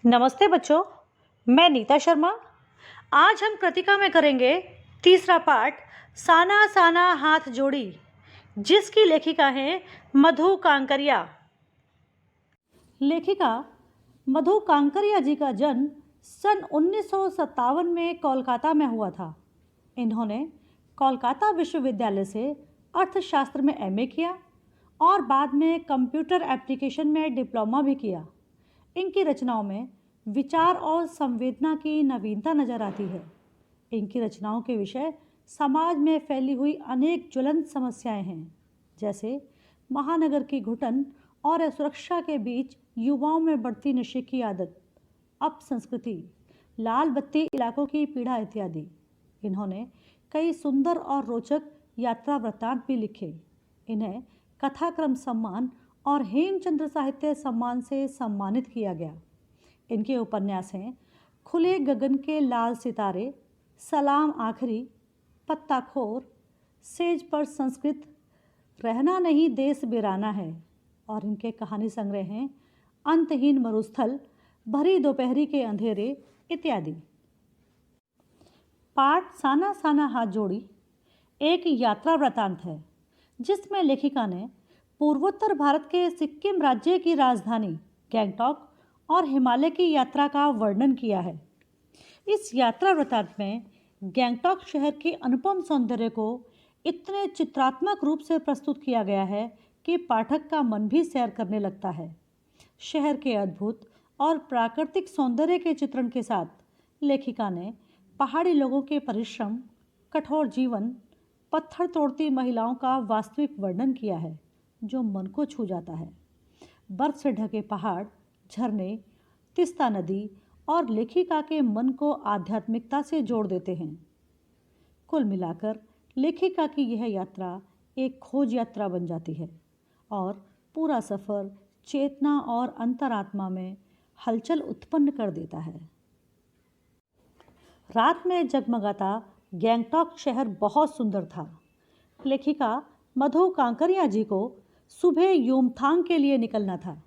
नमस्ते बच्चों, मैं नीता शर्मा। आज हम कृतिका में करेंगे तीसरा पाठ साना साना हाथ जोड़ी, जिसकी लेखिका है मधु कांकरिया। लेखिका मधु कांकरिया जी का जन्म सन 1957 में कोलकाता में हुआ था। इन्होंने कोलकाता विश्वविद्यालय से अर्थशास्त्र में एमए किया और बाद में कंप्यूटर एप्लीकेशन में डिप्लोमा भी किया। इनकी रचनाओं में विचार और संवेदना की नवीनता नजर आती है। इनकी रचनाओं के विषय समाज में फैली हुई अनेक ज्वलंत समस्याएं हैं, जैसे महानगर की घुटन और असुरक्षा के बीच युवाओं में बढ़ती नशे की आदत, अपसंस्कृति, लाल बत्ती इलाकों की पीड़ा इत्यादि। इन्होंने कई सुंदर और रोचक यात्रा वृत्तांत भी लिखे। इन्हें कथाक्रम सम्मान और हेमचंद्र साहित्य सम्मान से सम्मानित किया गया। इनके उपन्यास हैं खुले गगन के लाल सितारे, सलाम आखिरी, पत्ताखोर, सेज पर संस्कृत, रहना नहीं देश बिराना है, और इनके कहानी संग्रह हैं अंतहीन मरुस्थल, भरी दोपहरी के अंधेरे इत्यादि। पाठ साना साना हाथ जोड़ी एक यात्रा वृत्तांत है, जिसमें लेखिका ने पूर्वोत्तर भारत के सिक्किम राज्य की राजधानी गैंगटॉक और हिमालय की यात्रा का वर्णन किया है। इस यात्रा वृत्तांत में गैंगटॉक शहर के अनुपम सौंदर्य को इतने चित्रात्मक रूप से प्रस्तुत किया गया है कि पाठक का मन भी सैर करने लगता है। शहर के अद्भुत और प्राकृतिक सौंदर्य के चित्रण के साथ लेखिका ने पहाड़ी लोगों के परिश्रम, कठोर जीवन, पत्थर तोड़ती महिलाओं का वास्तविक वर्णन किया है, जो मन को छू जाता है। बर्फ से ढके पहाड़, झरने, तिस्ता नदी और लेखिका के मन को आध्यात्मिकता से जोड़ देते हैं। कुल मिलाकर लेखिका की यह यात्रा एक खोज यात्रा बन जाती है और पूरा सफ़र चेतना और अंतरात्मा में हलचल उत्पन्न कर देता है। रात में जगमगाता गैंगटॉक शहर बहुत सुंदर था। लेखिका मधु कांकरिया जी को सुबह युमथांग के लिए निकलना था।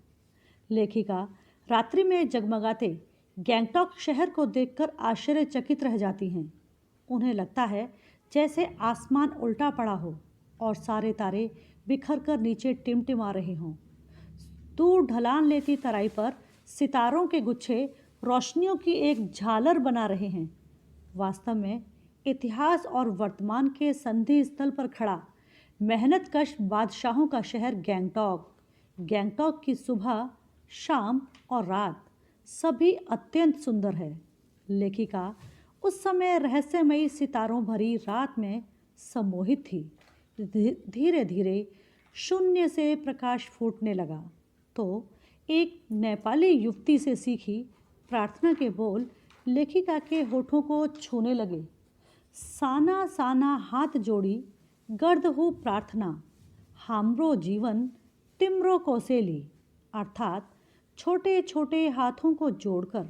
लेखिका रात्रि में जगमगाते गैंगटॉक शहर को देखकर आश्चर्यचकित रह जाती हैं। उन्हें लगता है जैसे आसमान उल्टा पड़ा हो और सारे तारे बिखर कर नीचे टिमटिमा रहे हों। दूर ढलान लेती तराई पर सितारों के गुच्छे रोशनियों की एक झालर बना रहे हैं। वास्तव में इतिहास और वर्तमान के संधि स्थल पर खड़ा मेहनतकश बादशाहों का शहर गैंगटॉक की सुबह, शाम और रात सभी अत्यंत सुंदर है। लेखिका उस समय रहस्यमयी सितारों भरी रात में सम्मोहित थी। धीरे धीरे शून्य से प्रकाश फूटने लगा तो एक नेपाली युवती से सीखी प्रार्थना के बोल लेखिका के होठों को छूने लगे। साना साना हाथ जोड़ी गर्द हूँ प्रार्थना, हामरो जीवन तिमरो कौसेली, अर्थात छोटे छोटे हाथों को जोड़कर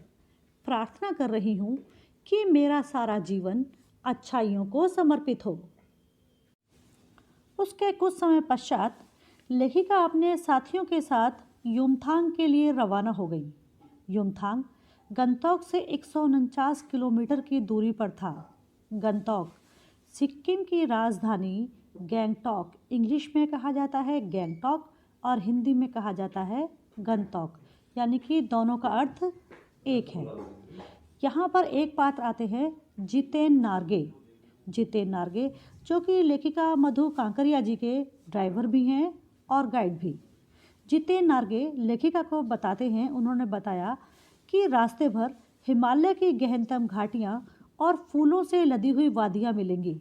प्रार्थना कर रही हूँ कि मेरा सारा जीवन अच्छाइयों को समर्पित हो। उसके कुछ समय पश्चात लेखिका अपने साथियों के साथ युमथांग के लिए रवाना हो गई। युमथांग गंगटॉक से 149 किलोमीटर की दूरी पर था। गंगटॉक सिक्किम की राजधानी गैंगटॉक इंग्लिश में कहा जाता है गैंगटॉक और हिंदी में कहा जाता है गंगटॉक, यानी कि दोनों का अर्थ एक है। यहाँ पर एक पात्र आते हैं जितेन नार्गे, जो कि लेखिका मधु कांकरिया जी के ड्राइवर भी हैं और गाइड भी। जितेन नार्गे लेखिका को बताते हैं, उन्होंने बताया कि रास्ते भर हिमालय की गहनतम घाटियाँ और फूलों से लदी हुई वादियाँ मिलेंगी।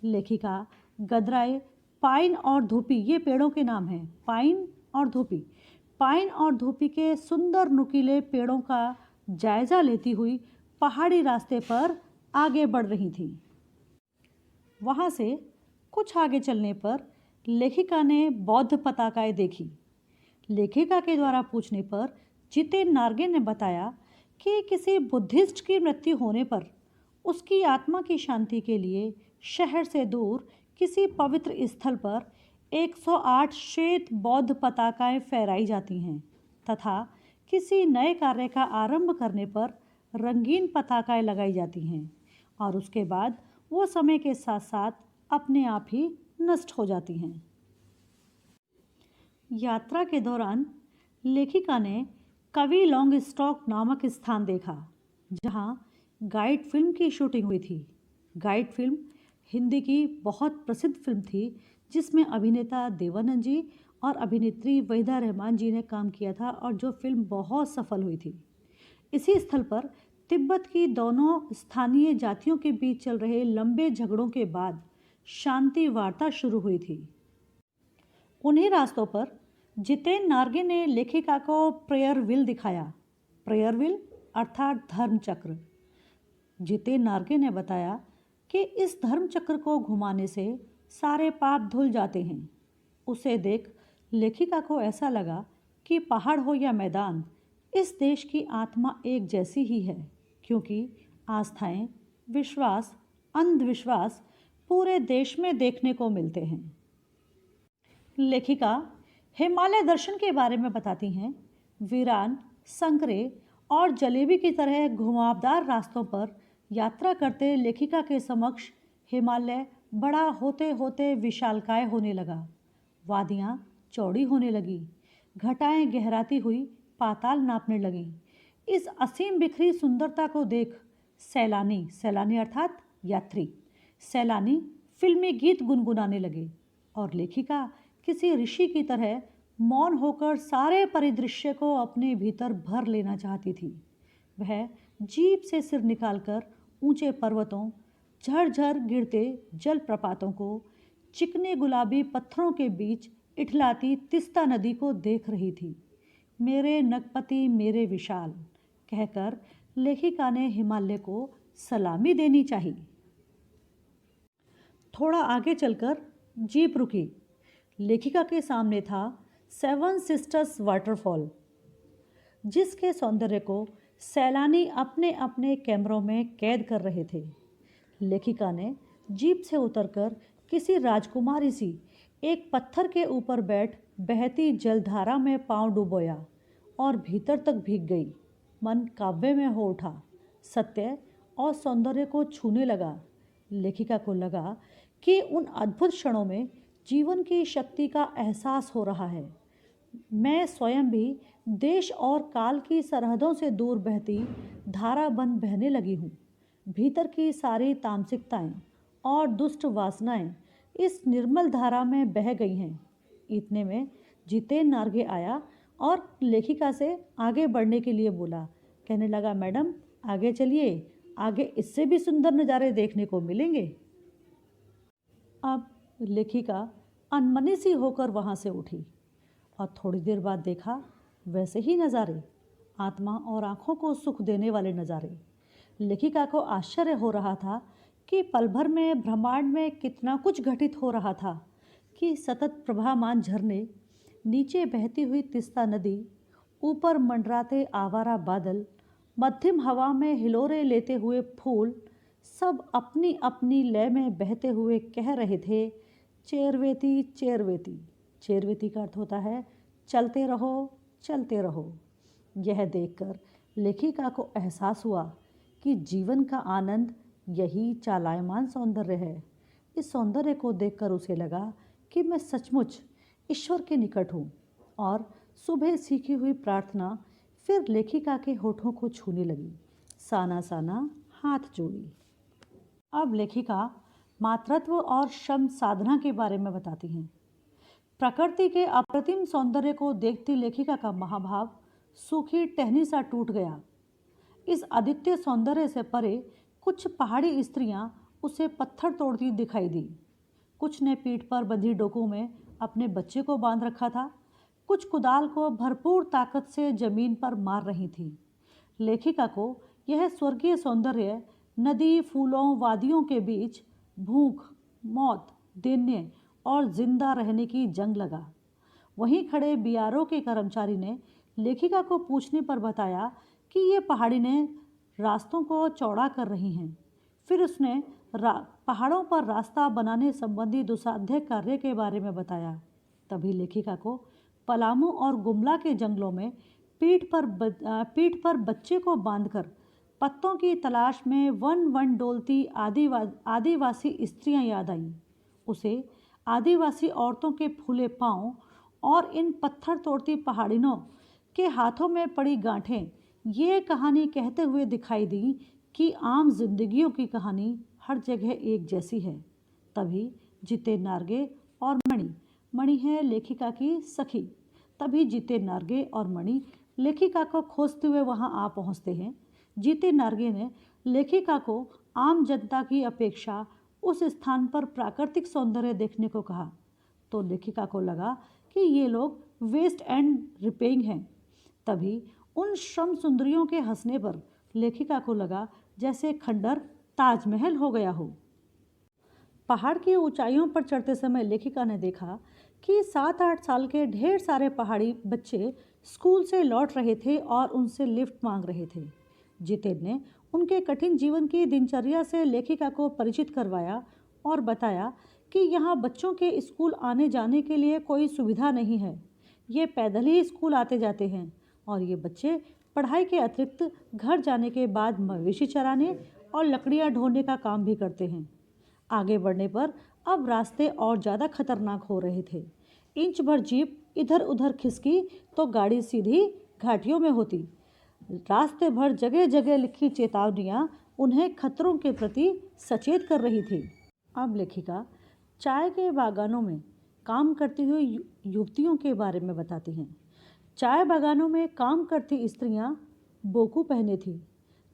लेखिका गदराए, पाइन और धूपी, ये पेड़ों के नाम हैं, पाइन और धूपी के सुंदर नुकीले पेड़ों का जायजा लेती हुई पहाड़ी रास्ते पर आगे बढ़ रही थी। वहाँ से कुछ आगे चलने पर लेखिका ने बौद्ध पताकाएं देखी। लेखिका के द्वारा पूछने पर जितेन नार्गे ने बताया कि किसी बुद्धिस्ट की मृत्यु होने पर उसकी आत्मा की शांति के लिए शहर से दूर किसी पवित्र स्थल पर 108 श्वेत बौद्ध पताकाएं फहराई जाती हैं तथा किसी नए कार्य का आरंभ करने पर रंगीन पताकाएं लगाई जाती हैं और उसके बाद वो समय के साथ साथ अपने आप ही नष्ट हो जाती हैं। यात्रा के दौरान लेखिका ने कवि लॉन्ग स्टॉक नामक स्थान देखा, जहां गाइड फिल्म की शूटिंग हुई थी। गाइड फिल्म हिंदी की बहुत प्रसिद्ध फिल्म थी, जिसमें अभिनेता देवानंद जी और अभिनेत्री वहीदा रहमान जी ने काम किया था और जो फिल्म बहुत सफल हुई थी। इसी स्थल पर तिब्बत की दोनों स्थानीय जातियों के बीच चल रहे लंबे झगड़ों के बाद शांति वार्ता शुरू हुई थी। उन्हीं रास्तों पर जितेन नार्गे ने लेखिका को प्रेयर व्हील दिखाया। प्रेयर व्हील अर्थात धर्म चक्र। जितेन नार्गे ने बताया कि इस धर्म चक्र को घुमाने से सारे पाप धुल जाते हैं। उसे देख लेखिका को ऐसा लगा कि पहाड़ हो या मैदान, इस देश की आत्मा एक जैसी ही है, क्योंकि आस्थाएं, विश्वास, अंधविश्वास पूरे देश में देखने को मिलते हैं। लेखिका हिमालय दर्शन के बारे में बताती हैं। वीरान, संकरे और जलेबी की तरह घुमावदार रास्तों पर यात्रा करते लेखिका के समक्ष हिमालय बड़ा होते होते विशालकाय होने लगा। वादियाँ चौड़ी होने लगी, घटाएं गहराती हुई पाताल नापने लगीं। इस असीम बिखरी सुंदरता को देख सैलानी, सैलानी अर्थात यात्री, सैलानी फिल्मी गीत गुनगुनाने लगे और लेखिका किसी ऋषि की तरह मौन होकर सारे परिदृश्य को अपने भीतर भर लेना चाहती थी। वह जीप से सिर निकालकर ऊंचे पर्वतों, झरझर गिरते जलप्रपातों को, चिकने गुलाबी पत्थरों के बीच इठलाती तिस्ता नदी को देख रही थी। मेरे नगपति मेरे विशाल कहकर लेखिका ने हिमालय को सलामी देनी चाहिए। थोड़ा आगे चलकर जीप रुकी। लेखिका के सामने था सेवन सिस्टर्स वाटरफॉल, जिसके सौंदर्य को सैलानी अपने अपने कैमरों में कैद कर रहे थे। लेखिका ने जीप से उतरकर किसी राजकुमारी सी एक पत्थर के ऊपर बैठ बहती जलधारा में पांव डुबोया और भीतर तक भीग गई। मन काव्य में हो उठा, सत्य और सौंदर्य को छूने लगा। लेखिका को लगा कि उन अद्भुत क्षणों में जीवन की शक्ति का एहसास हो रहा है। मैं स्वयं भी देश और काल की सरहदों से दूर बहती धारा बन बहने लगी हूँ। भीतर की सारी तामसिकताएं और दुष्ट वासनाएं इस निर्मल धारा में बह गई हैं। इतने में जितेन नार्गे आया और लेखिका से आगे बढ़ने के लिए बोला। कहने लगा, मैडम आगे चलिए, आगे इससे भी सुंदर नज़ारे देखने को मिलेंगे। अब लेखिका अनमनी सी होकर वहाँ से उठी और थोड़ी देर बाद देखा वैसे ही नज़ारे, आत्मा और आँखों को सुख देने वाले नज़ारे। लेखिका को आश्चर्य हो रहा था कि पल भर में ब्रह्मांड में कितना कुछ घटित हो रहा था कि सतत प्रभामान झरने, नीचे बहती हुई तिस्ता नदी, ऊपर मंडराते आवारा बादल, मध्यम हवा में हिलोरे लेते हुए फूल, सब अपनी अपनी लय में बहते हुए कह रहे थे, चेरवेती चेरवेती। चेरवेती का अर्थ होता है चलते रहो चलते रहो। यह देखकर लेखिका को एहसास हुआ कि जीवन का आनंद यही चालायमान सौंदर्य है। इस सौंदर्य को देखकर उसे लगा कि मैं सचमुच ईश्वर के निकट हूँ और सुबह सीखी हुई प्रार्थना फिर लेखिका के होठों को छूने लगी। साना साना हाथ जोड़ी। अब लेखिका मातृत्व और श्रम साधना के बारे में बताती हैं। प्रकृति के अप्रतिम सौंदर्य को देखती लेखिका का महाभाव सूखी टहनी सा टूट गया। इस अद्वितीय सौंदर्य से परे कुछ पहाड़ी स्त्रियां उसे पत्थर तोड़ती दिखाई दी। कुछ ने पीठ पर बंधी डोकों में अपने बच्चे को बांध रखा था, कुछ कुदाल को भरपूर ताकत से जमीन पर मार रही थीं। लेखिका को यह स्वर्गीय सौंदर्य नदी, फूलों, वादियों के बीच भूख, मौत, दैन्य और जिंदा रहने की जंग लगा। वहीं खड़े बीआरओ के कर्मचारी ने लेखिका को पूछने पर बताया कि ये पहाड़िनें रास्तों को चौड़ा कर रही हैं। फिर उसने पहाड़ों पर रास्ता बनाने संबंधी दुस्साध्य कार्य के बारे में बताया। तभी लेखिका को पलामू और गुमला के जंगलों में पीठ पर बच्चे को बांधकर पत्तों की तलाश में वन वन डोलती आदिवासी स्त्रियां याद आईं। उसे आदिवासी औरतों के फूले पांव और इन पत्थर तोड़ती पहाड़िनों के हाथों में पड़ी गांठें ये कहानी कहते हुए दिखाई दी कि आम जिंदगियों की कहानी हर जगह एक जैसी है। तभी जीते नार्गे और मणि है लेखिका की सखी। तभी जीते नार्गे और मणि लेखिका को खोजते हुए वहां आ पहुंचते हैं। जीते नार्गे ने लेखिका को आम जनता की अपेक्षा उस स्थान पर प्राकृतिक सौंदर्य देखने को कहा, तो लेखिका को लगा कि ये लोग वेस्ट एंड रिपेइंग हैं। तभी उन श्रम सुंदरियों के हंसने पर लेखिका को लगा जैसे खंडर ताजमहल हो गया हो। पहाड़ की ऊंचाइयों पर चढ़ते समय लेखिका ने देखा कि 7-8 साल के ढेर सारे पहाड़ी बच्चे स्कूल से लौट रहे थे और उनसे लिफ्ट मांग रहे थे। जितेन ने उनके कठिन जीवन की दिनचर्या से लेखिका को परिचित करवाया और बताया कि यहाँ बच्चों के स्कूल आने जाने के लिए कोई सुविधा नहीं है। ये पैदल ही स्कूल आते जाते हैं और ये बच्चे पढ़ाई के अतिरिक्त घर जाने के बाद मवेशी चराने और लकड़ियाँ ढोने का काम भी करते हैं। आगे बढ़ने पर अब रास्ते और ज़्यादा खतरनाक हो रहे थे। इंच भर जीप इधर उधर खिसकी तो गाड़ी सीधी घाटियों में होती। रास्ते भर जगह जगह लिखी चेतावनियाँ उन्हें खतरों के प्रति सचेत कर रही थी। अब लेखिका चाय के बागानों में काम करती हुई युवतियों के बारे में बताती हैं। चाय बागानों में काम करती स्त्रियां बोकू पहने थीं।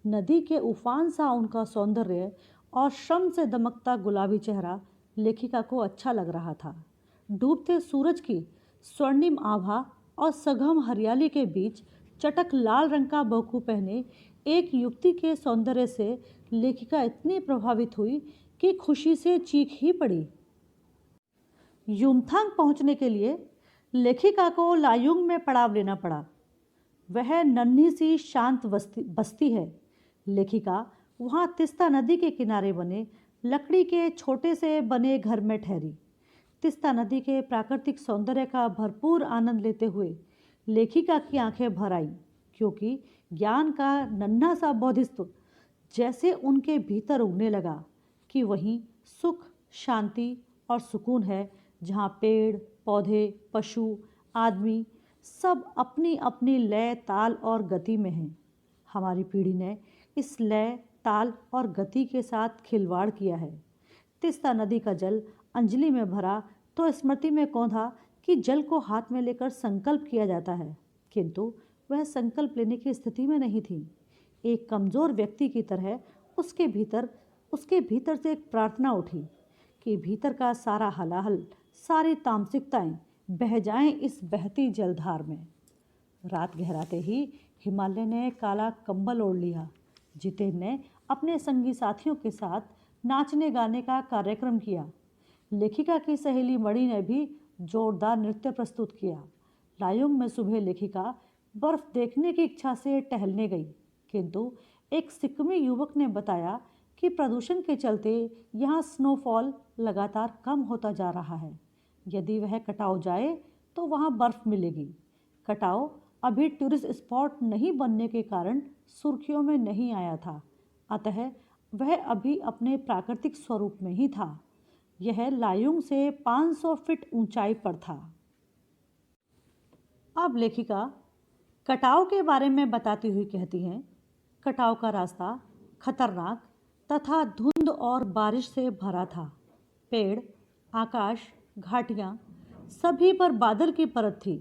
नदी के उफान सा उनका सौंदर्य और श्रम से दमकता गुलाबी चेहरा लेखिका को अच्छा लग रहा था। डूबते सूरज की स्वर्णिम आभा और सघन हरियाली के बीच चटक लाल रंग का बोकू पहने एक युवती के सौंदर्य से लेखिका इतनी प्रभावित हुई कि खुशी से चीख ही पड़ी। युमथांग पहुंचने के लिए लेखिका को लायुंग में पड़ाव लेना पड़ा। वह नन्ही सी शांत बस्ती है। लेखिका वहां तिस्ता नदी के किनारे बने लकड़ी के छोटे से बने घर में ठहरी। तिस्ता नदी के प्राकृतिक सौंदर्य का भरपूर आनंद लेते हुए लेखिका की आंखें भर आईं, क्योंकि ज्ञान का नन्हा सा बोधिसत्व जैसे उनके भीतर उगने लगा कि वहीं सुख, शांति और सुकून है, जहाँ पेड़ पौधे, पशु, आदमी सब अपनी अपनी लय, ताल और गति में हैं। हमारी पीढ़ी ने इस लय, ताल और गति के साथ खिलवाड़ किया है। तिस्ता नदी का जल अंजलि में भरा तो स्मृति में कौंधा कि जल को हाथ में लेकर संकल्प किया जाता है, किंतु वह संकल्प लेने की स्थिति में नहीं थी। एक कमज़ोर व्यक्ति की तरह उसके भीतर से एक प्रार्थना उठी कि भीतर का सारा हलाहल, सारी तामसिकताएं बह जाएं इस बहती जलधार में। रात गहराते ही हिमालय ने काला कंबल ओढ़ लिया। जितेन ने अपने संगी साथियों के साथ नाचने गाने का कार्यक्रम किया। लेखिका की सहेली मणि ने भी जोरदार नृत्य प्रस्तुत किया। लायुंग में सुबह लेखिका बर्फ देखने की इच्छा से टहलने गई, किंतु एक सिक्किमी युवक ने बताया कि प्रदूषण के चलते यहाँ स्नोफॉल लगातार कम होता जा रहा है। यदि वह कटाव जाए तो वहाँ बर्फ मिलेगी। कटाव अभी टूरिस्ट स्पॉट नहीं बनने के कारण सुर्खियों में नहीं आया था, अतः वह अभी अपने प्राकृतिक स्वरूप में ही था। यह लायुंग से 500 फीट ऊंचाई पर था। अब लेखिका कटाव के बारे में बताती हुई कहती हैं, कटाव का रास्ता खतरनाक तथा धुंध और बारिश से भरा था। पेड़, आकाश, घाटियाँ सभी पर बादल की परत थी।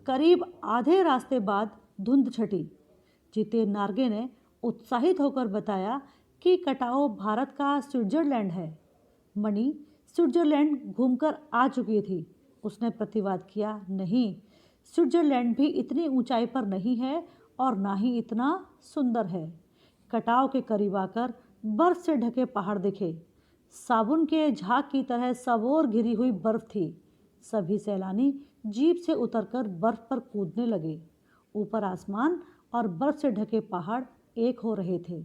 करीब आधे रास्ते बाद धुंध छटी। जीते नार्गे ने उत्साहित होकर बताया कि कटाव भारत का स्विट्जरलैंड है। मणि स्विट्जरलैंड घूमकर आ चुकी थी। उसने प्रतिवाद किया, नहीं, स्विट्जरलैंड भी इतनी ऊंचाई पर नहीं है और ना ही इतना सुंदर है। कटाव के करीब आकर बर्फ से ढके पहाड़ दिखे। साबुन के झाग की तरह सबोर घिरी हुई बर्फ थी। सभी सैलानी जीप से उतरकर बर्फ पर कूदने लगे। ऊपर आसमान और बर्फ से ढके पहाड़ एक हो रहे थे।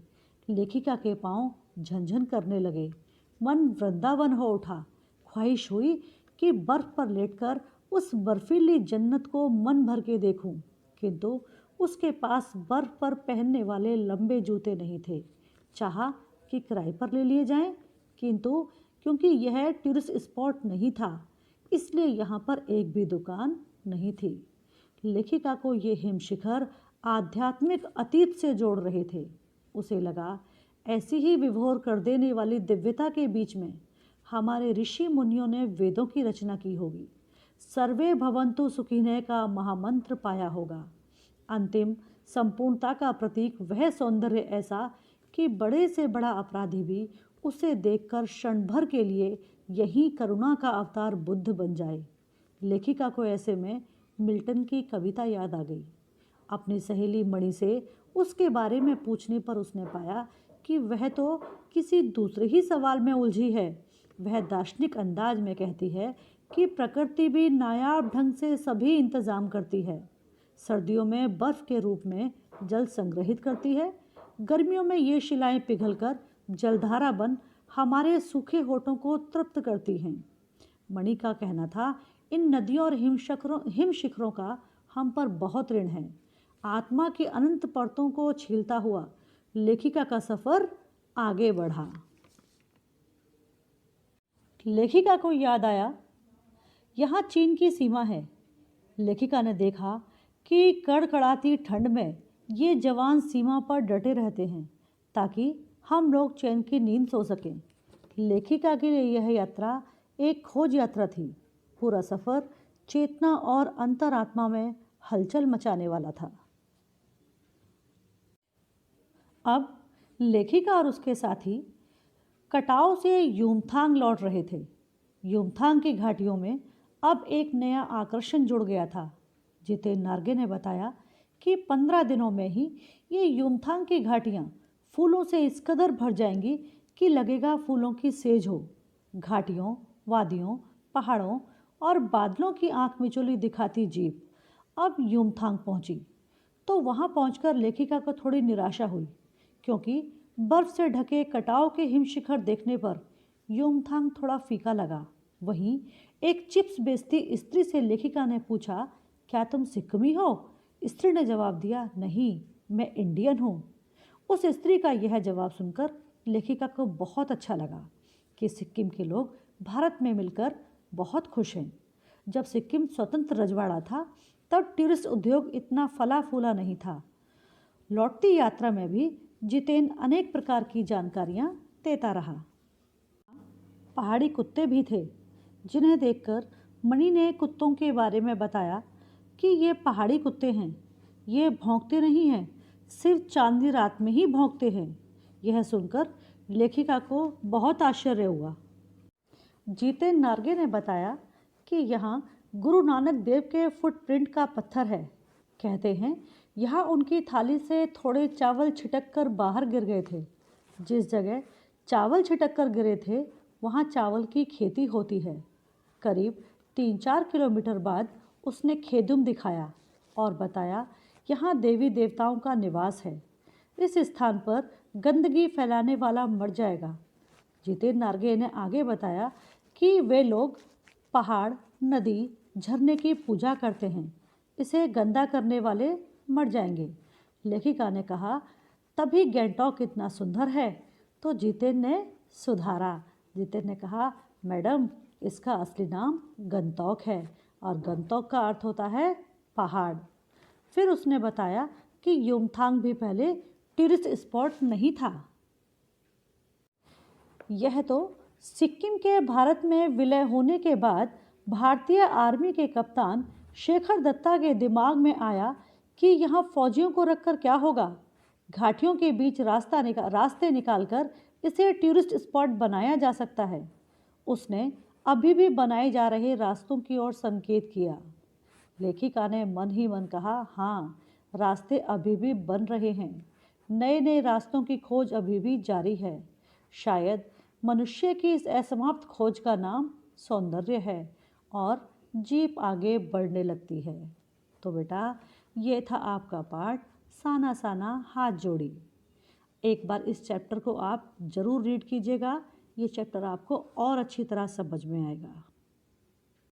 लेखिका के पांव झनझन करने लगे। मन वृंदावन हो उठा। ख्वाहिश हुई कि बर्फ पर लेटकर उस बर्फीली जन्नत को मन भर के देखूं, किंतु उसके पास बर्फ पर पहनने वाले लंबे जूते नहीं थे। चाहा कि किराए पर ले लिए जाएं, किंतु क्योंकि यह टूरिस्ट स्पॉट नहीं था, इसलिए यहाँ पर एक भी दुकान नहीं थी। लेखिका को ये हिमशिखर आध्यात्मिक अतीत से जोड़ रहे थे। उसे लगा ऐसी ही विभोर कर देने वाली दिव्यता के बीच में हमारे ऋषि मुनियों ने वेदों की रचना की होगी, सर्वे भवन्तु सुखिनः का महामंत्र पाया होगा। अंतिम संपूर्णता का प्रतीक वह सौंदर्य ऐसा कि बड़े से बड़ा अपराधी भी उसे देखकर क्षण भर के लिए यही करुणा का अवतार बुद्ध बन जाए। लेखिका को ऐसे में मिल्टन की कविता याद आ गई। अपनी सहेली मणि से उसके बारे में पूछने पर उसने पाया कि वह तो किसी दूसरे ही सवाल में उलझी है। वह दार्शनिक अंदाज में कहती है कि प्रकृति भी नायाब ढंग से सभी इंतजाम करती है। सर्दियों में बर्फ के रूप में जल संग्रहित करती है, गर्मियों में ये शिलाएं पिघलकर जलधारा बन हमारे सूखे होठों को तृप्त करती हैं। मणि का कहना था, इन नदियों और हिमशिखरों का हम पर बहुत ऋण है। आत्मा की अनंत परतों को छीलता हुआ लेखिका का सफर आगे बढ़ा। लेखिका को याद आया, यहाँ चीन की सीमा है। लेखिका ने देखा कि कड़कड़ाती ठंड में ये जवान सीमा पर डटे रहते हैं ताकि हम लोग चैन की नींद सो सकें। लेखिका के लिए यह यात्रा एक खोज यात्रा थी। पूरा सफ़र चेतना और अंतरात्मा में हलचल मचाने वाला था। अब लेखिका और उसके साथी कटाव से युमथांग लौट रहे थे। युमथांग की घाटियों में अब एक नया आकर्षण जुड़ गया था। जितेन नार्गे ने बताया कि 15 दिनों में ही ये युमथांग की घाटियाँ फूलों से इस कदर भर जाएंगी कि लगेगा फूलों की सेज हो। घाटियों, वादियों, पहाड़ों और बादलों की आंख मिचौली दिखाती जीप अब युमथांग पहुंची तो वहां पहुंचकर लेखिका को थोड़ी निराशा हुई, क्योंकि बर्फ से ढके कटाव के हिमशिखर देखने पर युमथांग थोड़ा फीका लगा। वहीं एक चिप्स बेचती स्त्री से लेखिका ने पूछा, क्या तुम सिक्किमी हो? स्त्री ने जवाब दिया, नहीं, मैं इंडियन हूँ। उस स्त्री का यह जवाब सुनकर लेखिका को बहुत अच्छा लगा कि सिक्किम के लोग भारत में मिलकर बहुत खुश हैं। जब सिक्किम स्वतंत्र रजवाड़ा था तब टूरिस्ट उद्योग इतना फला फूला नहीं था। लौटती यात्रा में भी जितेन अनेक प्रकार की जानकारियाँ देता रहा। पहाड़ी कुत्ते भी थे, जिन्हें देखकर मणि ने कुत्तों के बारे में बताया कि ये पहाड़ी कुत्ते हैं। ये भौंकते नहीं हैं, सिर्फ चांदनी रात में ही भौंकते हैं। यह सुनकर लेखिका को बहुत आश्चर्य हुआ। जितेन नार्गे ने बताया कि यहाँ गुरु नानक देव के फुटप्रिंट का पत्थर है। कहते हैं यहाँ उनकी थाली से थोड़े चावल छिटक कर बाहर गिर गए थे। जिस जगह चावल छिटक कर गिरे थे वहाँ चावल की खेती होती है। करीब 3-4 किलोमीटर बाद उसने खेदुम दिखाया और बताया, यहाँ देवी देवताओं का निवास है। इस स्थान पर गंदगी फैलाने वाला मर जाएगा। जितेन नार्गे ने आगे बताया कि वे लोग पहाड़, नदी, झरने की पूजा करते हैं। इसे गंदा करने वाले मर जाएंगे। लेखिका ने कहा, तभी गैंगटॉक इतना सुंदर है। तो जितेन ने सुधारा। जितेन ने कहा, मैडम, इसका असली नाम गंगटॉक है और गंगटॉक का अर्थ होता है पहाड़। फिर उसने बताया कि युमथांग भी पहले टूरिस्ट स्पॉट नहीं था। यह तो सिक्किम के भारत में विलय होने के बाद भारतीय आर्मी के कप्तान शेखर दत्ता के दिमाग में आया कि यहाँ फौजियों को रखकर क्या होगा। घाटियों के बीच रास्ते निकालकर इसे टूरिस्ट स्पॉट बनाया जा सकता है। उसने अभी भी बनाए जा रहे रास्तों की ओर संकेत किया। लेखिका ने मन ही मन कहा, हाँ, रास्ते अभी भी बन रहे हैं। नए नए रास्तों की खोज अभी भी जारी है। शायद मनुष्य की इस असमाप्त खोज का नाम सौंदर्य है और जीप आगे बढ़ने लगती है। तो बेटा, ये था आपका पाठ साना साना हाथ जोड़ी। एक बार इस चैप्टर को आप ज़रूर रीड कीजिएगा। ये चैप्टर आपको और अच्छी तरह समझ में आएगा।